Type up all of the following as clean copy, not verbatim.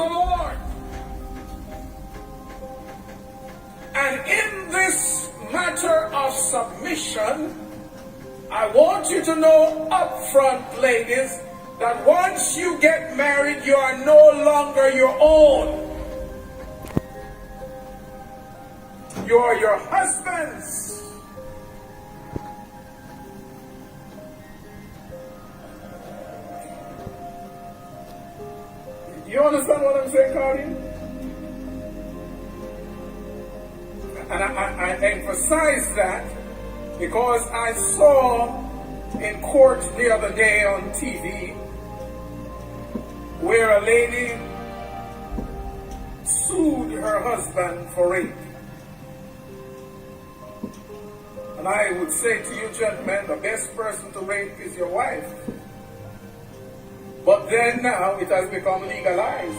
the Lord. And in this matter of submission, I want you to know up front, ladies, that once you get married, you are no longer your own. You are your husband's. You understand what I'm saying, Claudine? And I emphasize that because I saw in court the other day on TV where a lady sued her husband for rape. And I would say to you gentlemen, the best person to rape is your wife. But then now it has become legalized,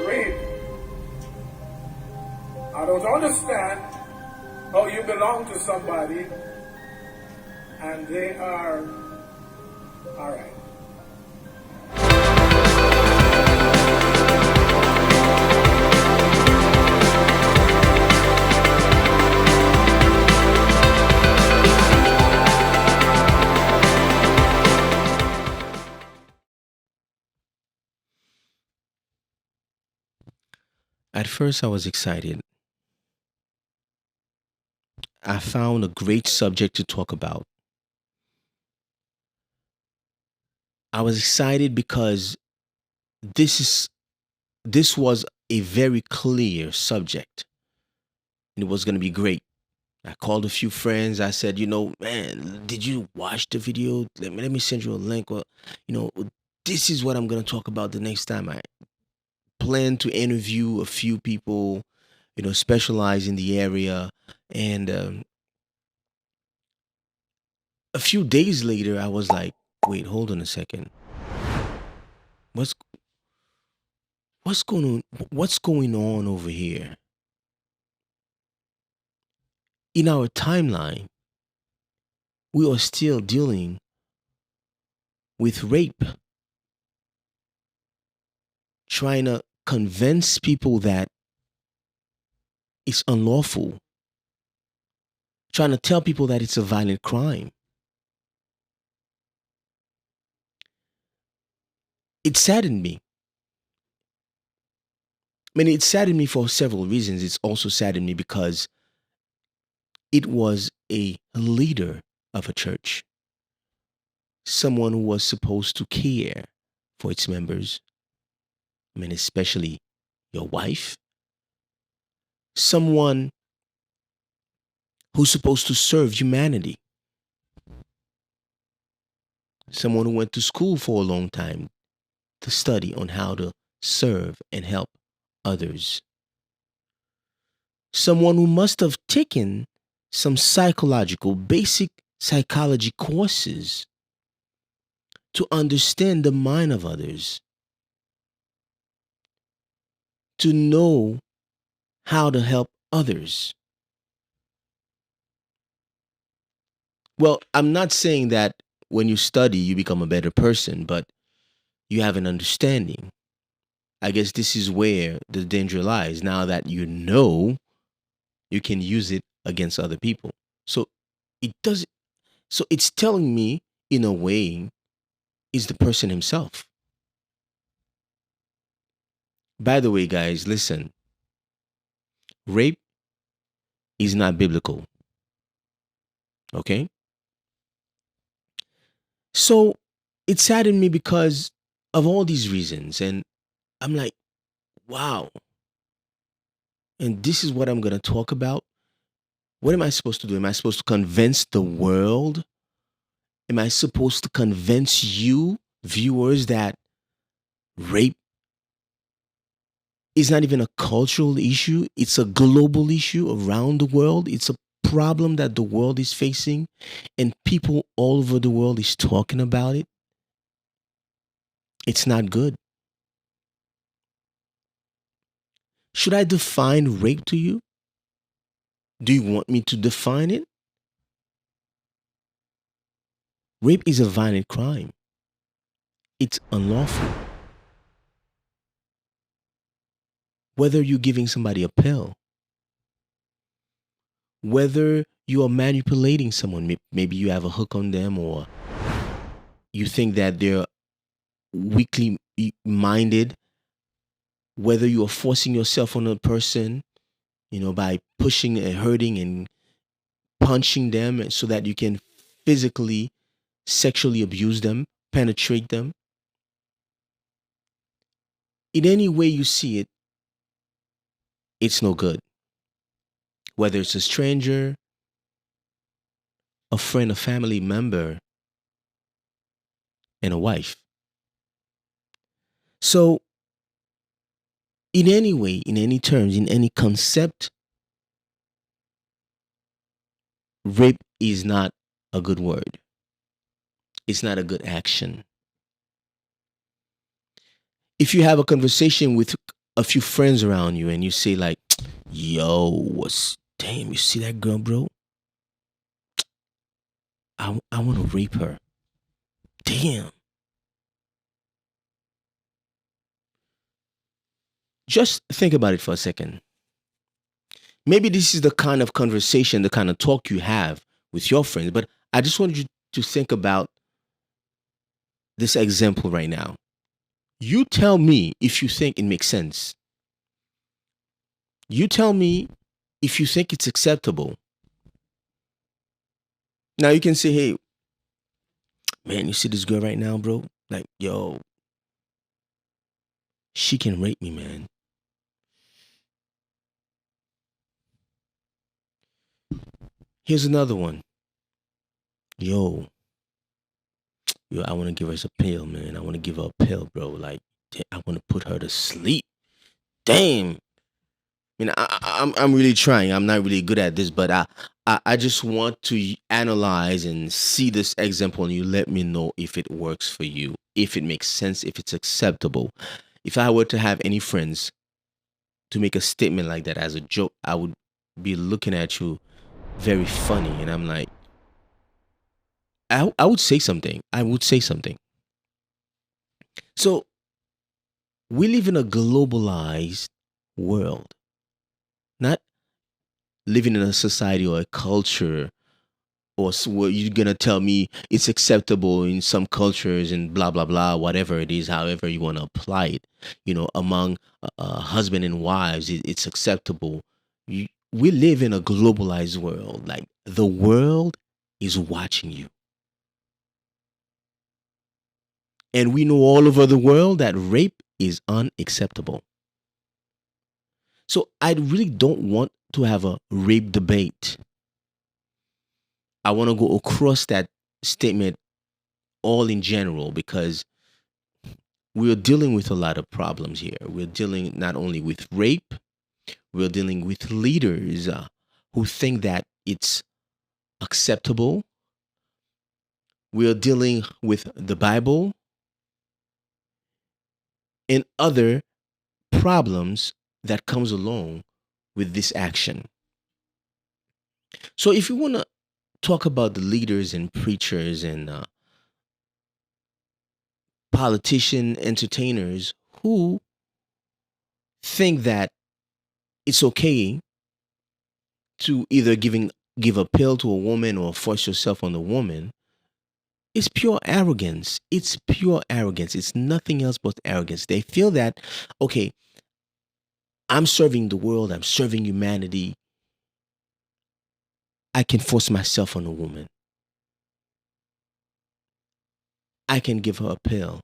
rape. I don't understand how you belong to somebody and they are all right. At first, I was excited. I found a great subject to talk about. I was excited because this is this was a very clear subject and it was going to be great. I called a few friends. I said, man, did you watch the video? Let me send you a link. Or, you know, this is what I'm going to talk about the next time. I plan to interview a few people, specialize in the area. And a few days later, I was like, wait, hold on a second. What's what's going on? What's going on over here? In our timeline, we are still dealing with rape, trying to convince people that it's unlawful, trying to tell people that it's a violent crime. It saddened me. I mean, it saddened me for several reasons. It's also saddened me because it was a leader of a church, someone who was supposed to care for its members. I mean, especially your wife, someone who's supposed to serve humanity, someone who went to school for a long time to study on how to serve and help others, someone who must have taken some basic psychology courses to understand the mind of others, to know how to help others. Well, I'm not saying that when you study, you become a better person, but you have an understanding. I guess this is where the danger lies. Now that you know, you can use it against other people. So it does. So it's telling me, in a way, is the person himself. By the way, guys, listen. Rape is not biblical. Okay? So it saddened me because of all these reasons. And I'm like, wow. And this is what I'm going to talk about. What am I supposed to do? Am I supposed to convince the world? Am I supposed to convince you, viewers, that rape is not even a cultural issue? It's a global issue around the world. It's a problem that the world is facing, and people all over the world is talking about it. It's not good. Should I define rape to you? Do you want me to define it? Rape is a violent crime. It's unlawful. whether you're giving somebody a pill, whether you are manipulating someone, maybe you have a hook on them, or you think that they're weakly minded, whether you are forcing yourself on a person, by pushing and hurting and punching them so that you can physically, sexually abuse them, penetrate them. In any way you see it, it's no good. Whether it's a stranger, a friend, a family member, and a wife. So, in any way, in any terms, in any concept, rape is not a good word. It's not a good action. If you have a conversation with a few friends around you and you say like, "Yo, damn, you see that girl, bro? I want to rape her. Damn." Just think about it for a second. Maybe this is the kind of conversation, the kind of talk you have with your friends, but I just want you to think about this example right now. You tell me if you think it makes sense. You tell me if you think it's acceptable. Now you can say, "Hey, man, you see this girl right now, bro? Like, yo, she can rape me, man." Here's another one. Yo, I want to give her a pill, man. I want to give her a pill, bro. Like, I want to put her to sleep. Damn. I'm really trying. I'm not really good at this, but I just want to analyze and see this example, and you let me know if it works for you, if it makes sense, if it's acceptable. If I were to have any friends to make a statement like that as a joke, I would be looking at you very funny, and I'm like, I would say something. I would say something. So we live in a globalized world, not living in a society or a culture, or what you're gonna tell me it's acceptable in some cultures and blah blah blah, whatever it is, however you want to apply it. Among husband and wives, it's acceptable. We live in a globalized world. Like, the world is watching you, and we know all over the world that rape is unacceptable. So I really don't want to have a rape debate. I want to go across that statement all in general, because we're dealing with a lot of problems here. We're dealing not only with rape, we're dealing with leaders who think that it's acceptable. We're dealing with the Bible and other problems that comes along with this action. So if you want to talk about the leaders and preachers and politician entertainers who think that it's okay to either give a pill to a woman or force yourself on a woman, it's pure arrogance. It's pure arrogance. It's nothing else but arrogance. They feel that, okay, I'm serving the world, I'm serving humanity. I can force myself on a woman. I can give her a pill.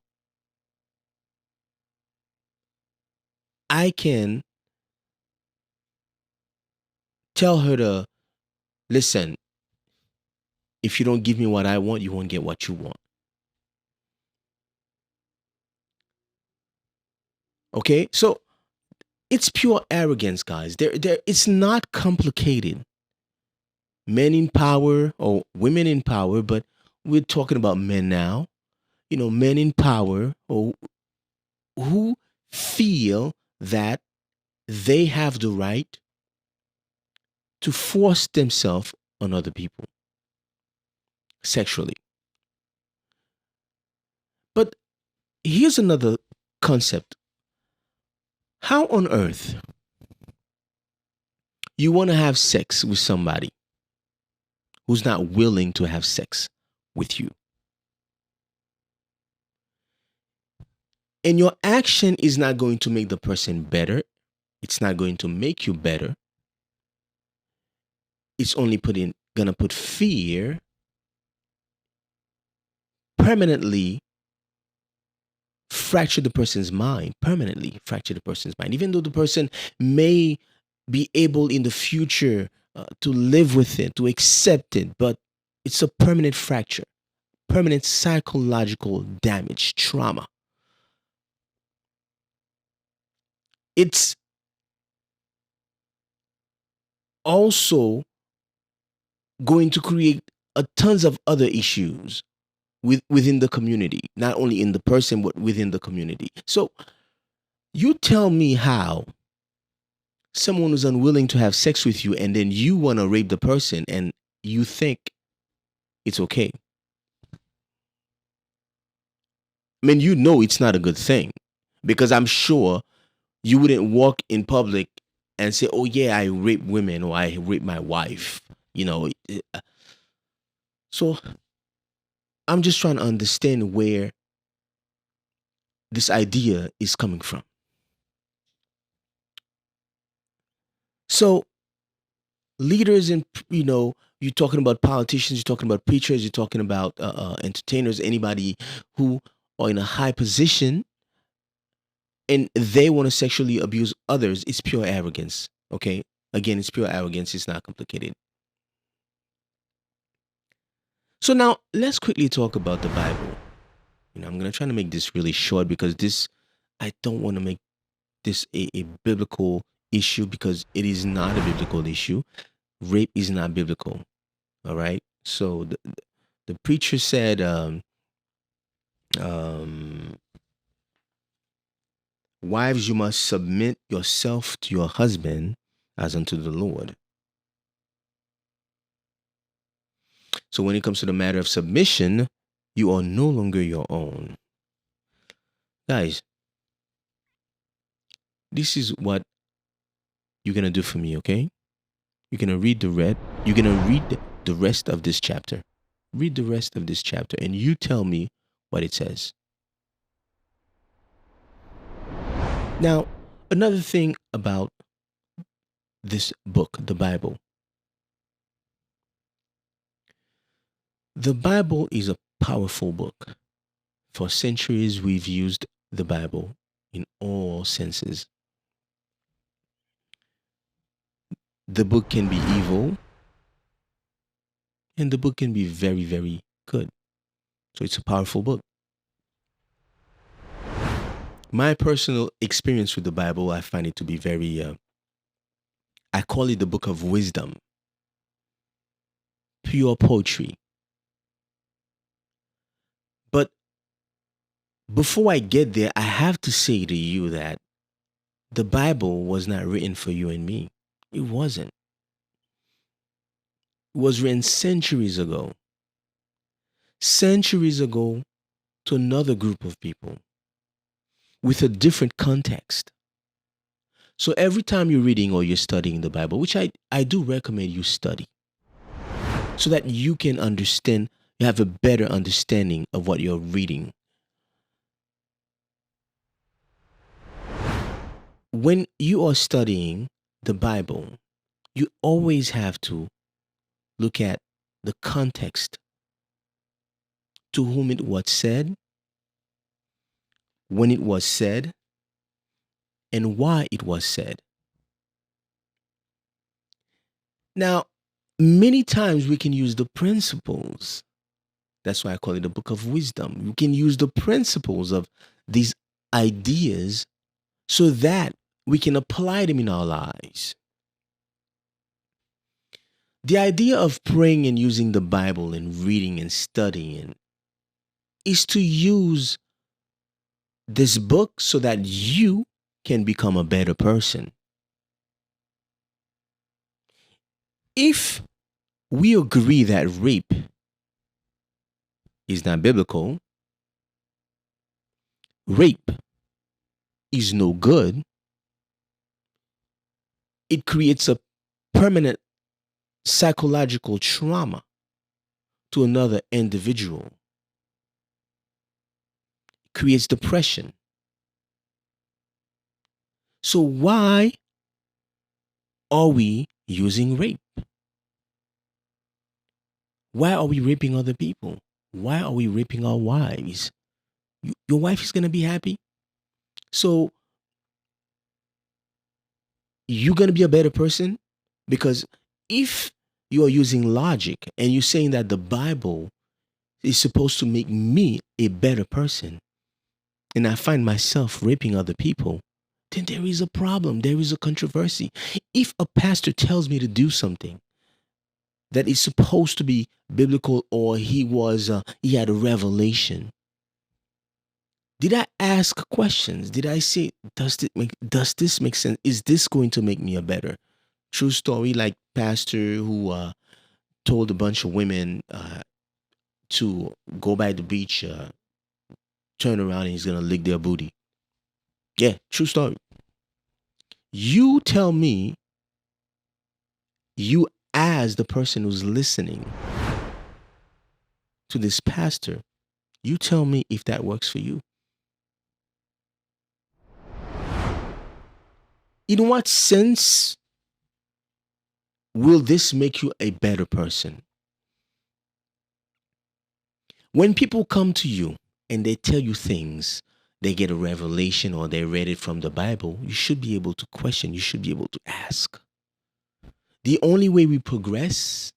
I can tell her to listen, if you don't give me what I want, you won't get what you want. Okay? So it's pure arrogance, guys. It's not complicated. Men in power or women in power, but we're talking about men now. Men in power or who feel that they have the right to force themselves on other people sexually. But here's another concept. How on earth you want to have sex with somebody who's not willing to have sex with you? And your action is not going to make the person better. It's not going to make you better. It's only gonna put fear permanently, fracture the person's mind, permanently fracture the person's mind. Even though the person may be able in the future to live with it, to accept it, but it's a permanent fracture, permanent psychological damage, trauma. It's also going to create a tons of other issues within the community, not only in the person but within the community. So you tell me how someone who's unwilling to have sex with you and then you want to rape the person and you think it's okay. I mean, you know it's not a good thing, because I'm sure you wouldn't walk in public and say, "Oh yeah, I rape women or I rape my wife." You know, so I'm just trying to understand where this idea is coming from. So leaders and, you're talking about politicians, you're talking about preachers, you're talking about entertainers, anybody who are in a high position and they want to sexually abuse others. It's pure arrogance. Okay, again, it's pure arrogance. It's not complicated. So now let's quickly talk about the Bible. I'm gonna try to make this really short, because I don't want to make this a biblical issue, because it is not a biblical issue. Rape is not biblical. All right. So the preacher said, um, "Wives, you must submit yourself to your husband as unto the Lord." So when it comes to the matter of submission, you are no longer your own. Guys, this is what you're gonna do for me, okay? You're gonna read the rest of this chapter. Read the rest of this chapter and you tell me what it says. Now, another thing about this book, the Bible. The Bible is a powerful book. For centuries, we've used the Bible in all senses. The book can be evil, and the book can be very, very good. So it's a powerful book. My personal experience with the Bible, I find it to be very, I call it the book of wisdom, pure poetry. But before I get there, I have to say to you that the Bible was not written for you and me. It wasn't. It was written centuries ago to another group of people with a different context. So every time you're reading or you're studying the Bible, which I do recommend you study, so that you can understand, you have a better understanding of what you're reading. When you are studying the Bible, you always have to look at the context, to whom it was said, when it was said, and why it was said. Now, many times we can use the principles. That's why I call it a book of wisdom. We can use the principles of these ideas so that we can apply them in our lives. The idea of praying and using the Bible and reading and studying is to use this book so that you can become a better person. If we agree that rape is not biblical, rape is no good, It creates a permanent psychological trauma to another individual. It creates depression. So why are we using rape? Why are we raping other people? Why are we raping our wives? Your wife is going to be happy. So you're going to be a better person, because if you are using logic and you're saying that the Bible is supposed to make me a better person, and I find myself raping other people, then there is a problem. There is a controversy. If a pastor tells me to do something that is supposed to be biblical, or he had a revelation, did I ask questions? Did I say, does this make sense? Is this going to make me a better? True story, like pastor who told a bunch of women to go by the beach, turn around, and he's gonna lick their booty. Yeah, true story. You tell me, you as the person who's listening to this pastor, you tell me if that works for you. In what sense will this make you a better person? When people come to you and they tell you things, they get a revelation or they read it from the Bible, you should be able to question, you should be able to ask. The only way we progress,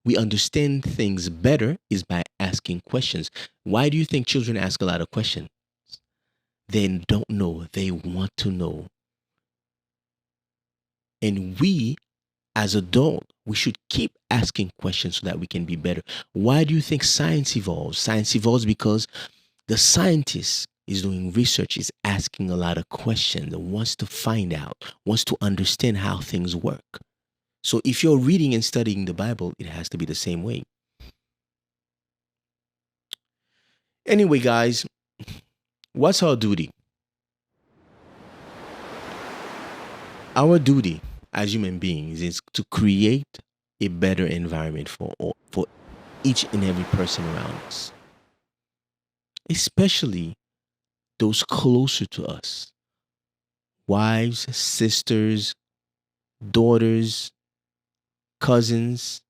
we understand things better, is by asking questions. Why do you think children ask a lot of questions? They don't know, they want to know. And we, as adults, we should keep asking questions so that we can be better. Why do you think science evolves? Science evolves because the scientist is doing research, is asking a lot of questions, wants to find out, wants to understand how things work. So if you're reading and studying the Bible, it has to be the same way. Anyway, guys, what's our duty? Our duty as human beings is to create a better environment for each and every person around us, especially those closer to us: wives, sisters, daughters, cousins,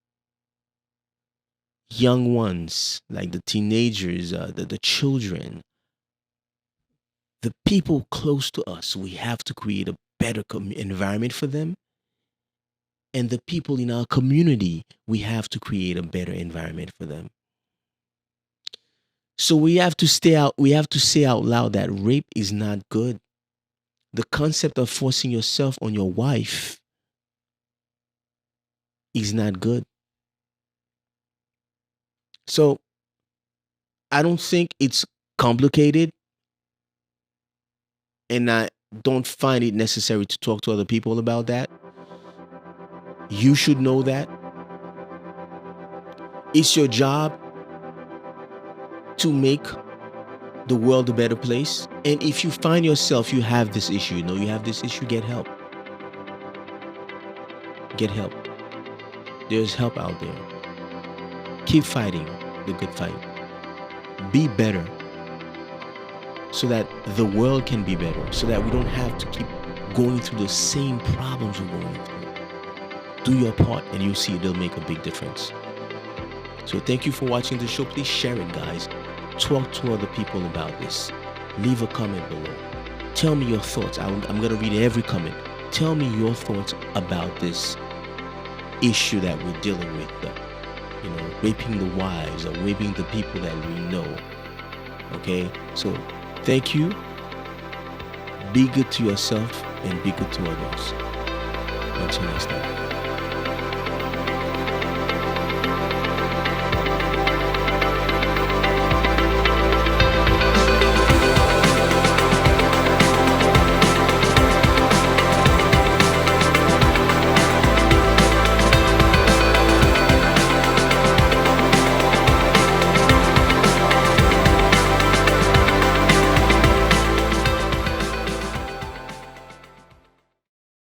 young ones, like the teenagers, the children, the people close to us. We have to create a better environment for them. And the people in our community, we have to create a better environment for them. So we have to say out loud that rape is not good. The concept of forcing yourself on your wife is not good. So I don't think it's complicated, and I don't find it necessary to talk to other people about that. You should know that. It's your job to make the world a better place. And if you find yourself, you have this issue, you have this issue, get help. Get help. There's help out there. Keep fighting the good fight. Be better so that the world can be better, so that we don't have to keep going through the same problems we're going through. Do your part and you'll see it'll make a big difference. So thank you for watching the show. Please share it, guys. Talk to other people about this. Leave a comment below. Tell me your thoughts. I'm going to read every comment. Tell me your thoughts about this issue that we're dealing with. Raping the wives or raping the people that we know. Okay? So thank you. Be good to yourself and be good to others. Until next time.